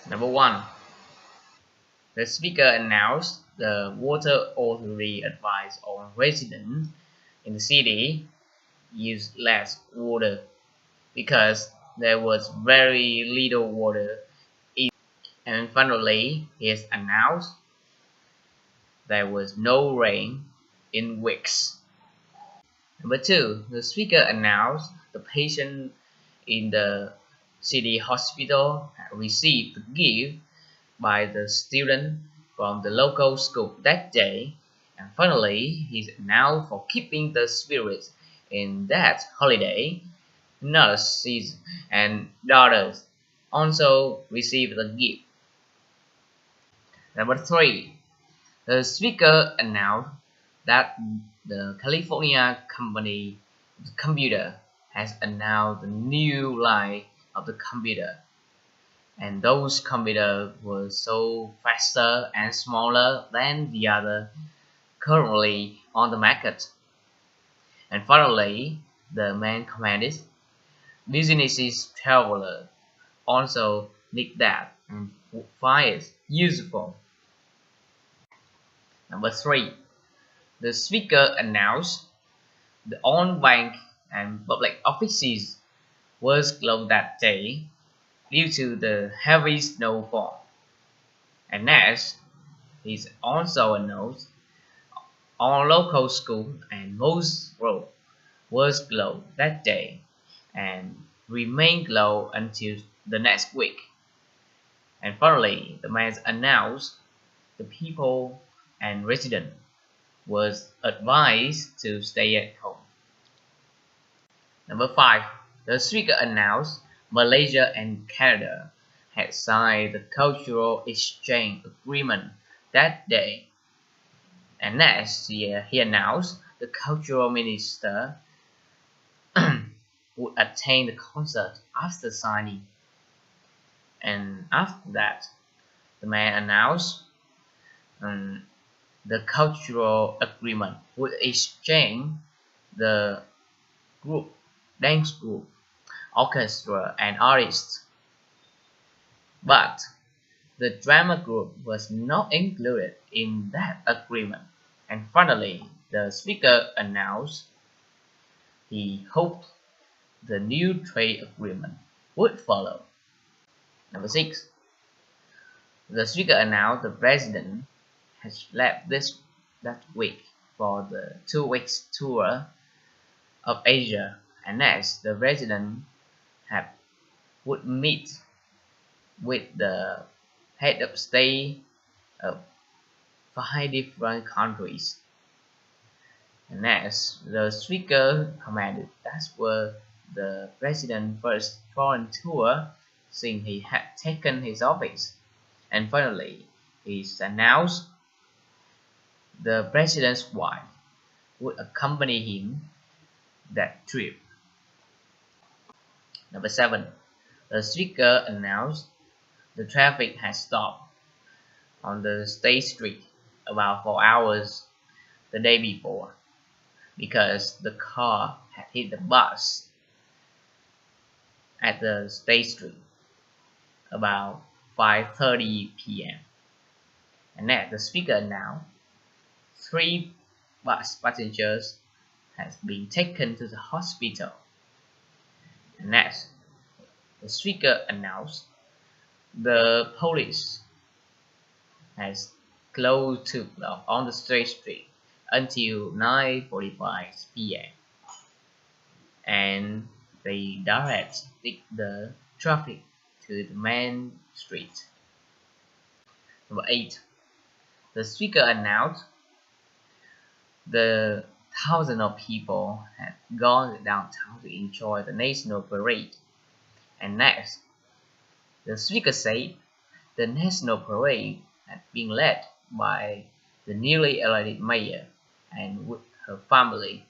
Number 1. The speaker announced the water authority advised all residents in the city use less water because there was very little water. And finally, he announced there was no rain in weeks. Number 2. The speaker announced the patient in the city hospital had received the gift by the student from the local school that day. And finally, he announced for keeping the spirits in that holiday, nurses and daughters also received the gift. Number 3. The speaker announced that the California company computer has announced the new line of the computer, and those computers were so faster and smaller than the other currently on the market. And finally, the man commented, businesses travelers also need that and find it useful. Number 3. The speaker announced the all bank and public offices was closed that day due to the heavy snowfall. And next, he also announced all local schools and most roads was closed that day and remained closed until the next week. And finally, the man announced the people and residents was advised to stay at home. Number 5. The speaker announced Malaysia and Canada had signed the cultural exchange agreement that day. And next year, he announced the cultural minister would attend the concert after signing. And after that, the man announced the cultural agreement would exchange the dance group, orchestra, and artists. But the drama group was not included in that agreement. And finally, the speaker announced he hoped the new trade agreement would follow. Number 6. The speaker announced the president has left that week for the 2 weeks tour of Asia, and next the president would meet with the head of state of 5 different countries. And next, the speaker commented that was the president's first foreign tour since he had taken his office. And finally, he announced the president's wife would accompany him that trip. Number 7. The speaker announced the traffic had stopped on the State Street about 4 hours the day before because the car had hit the bus at the State Street about 5:30 p.m. And next, the speaker announced 3 bus passengers has been taken to the hospital. And next, the speaker announced the police has closed to on the State Street until 9:45 p.m. and they direct the traffic to the main street. Number 8. The speaker announced the thousands of people had gone downtown to enjoy the national parade. And next, the speaker said the national parade had been led by the newly elected mayor and with her family.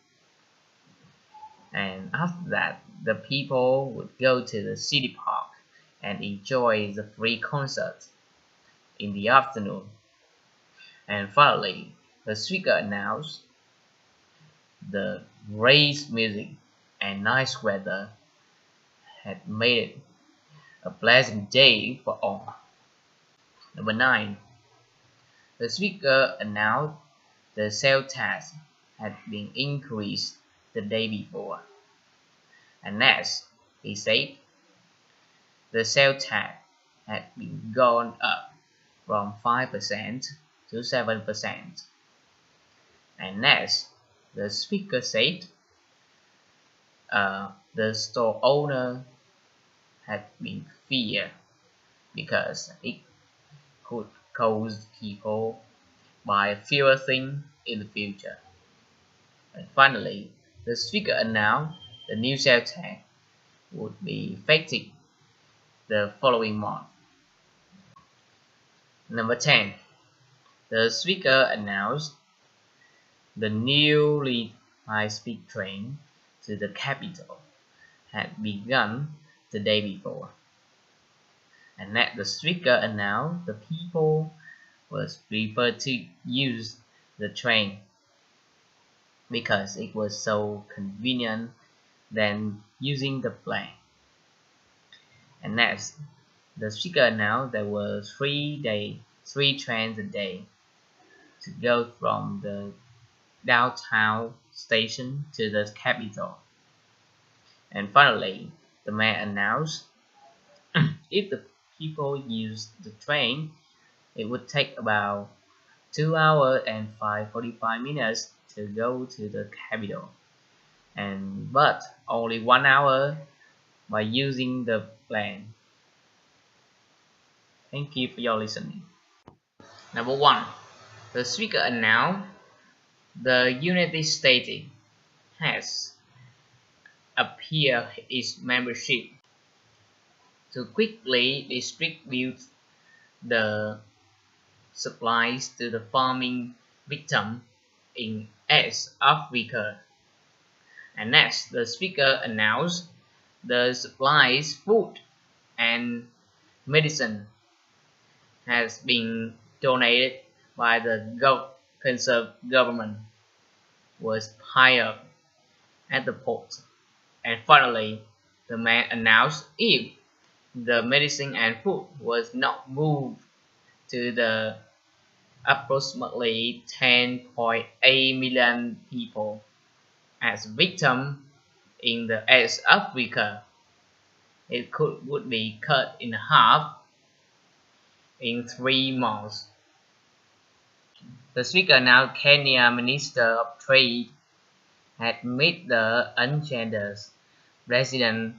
And after that, the people would go to the city park and enjoy the free concert in the afternoon. And finally, the speaker announced the great music and nice weather had made it a pleasant day for all. Number 9. The speaker announced the sales tax had been increased the day before. And next, he said the sales tax had been gone up from 5% to 7%. And next, the speaker said the store owner had been feared because it could cause people buy fewer things in the future. And finally, the speaker announced the new sales tax would be effective the following month. Number 10. The speaker announced the newly high-speed train to the capital had begun the day before. And next, the speaker announced the people was preferred to use the train because it was so convenient than using the plane. And next, the speaker announced there were 3 trains a day to go from the downtown station to the capital. And finally, the man announced if the people used the train, it would take about 2 hours and 45 minutes to go to the capital, but only 1 hour by using the plane. Thank you for your listening. Number 1. The speaker announced the United States has appealed its membership to quickly distribute the supplies to the farming victims in East Africa. And next, the speaker announced the supplies, food and medicine has been donated by the conservative government was piled up at the port. And finally, the man announced if the medicine and food was not moved to the approximately 10.8 million people as victims in the East Africa, it would be cut in half in 3 months. The speaker, now Kenya Minister of Trade, had met the Uganda's president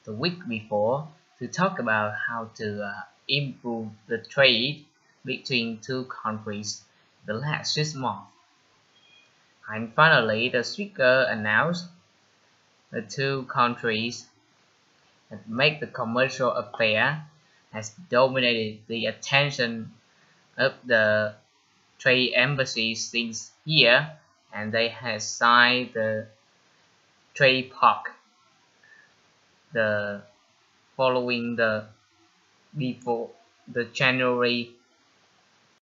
the week before to talk about how to improve the trade between two countries the last 6 months. And finally, the speaker announced the two countries that make the commercial affair has dominated the attention of the trade embassies since here, and they have signed the trade pact following before the January